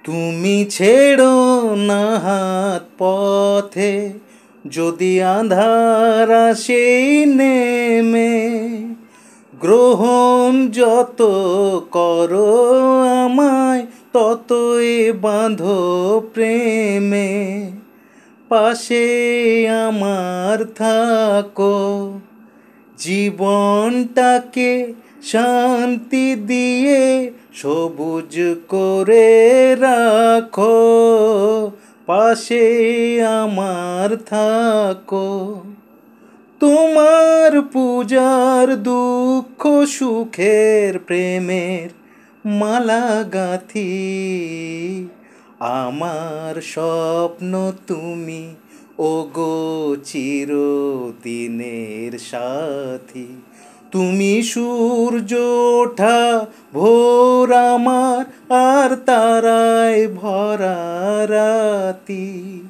তুমি ছেড়ো না হাত পথে, যদি আঁধার আসে নেমে, গ্রহণ যত করো আমায়, ততই বাঁধো প্রেমে। পাশে আমার থাকো, জীবনটাকে শান্তি দিয়ে সবুজ করে রাখো। পাশে আমার থাকো, তোমার পূজার দুঃখ সুখের প্রেমের মালা গাঁথি। আমার স্বপ্ন তুমি, ওগো চিরদিনের সাথী। তুমি সূর্য ওঠা ভোর আমার, আর তারায় ভরা রাতি।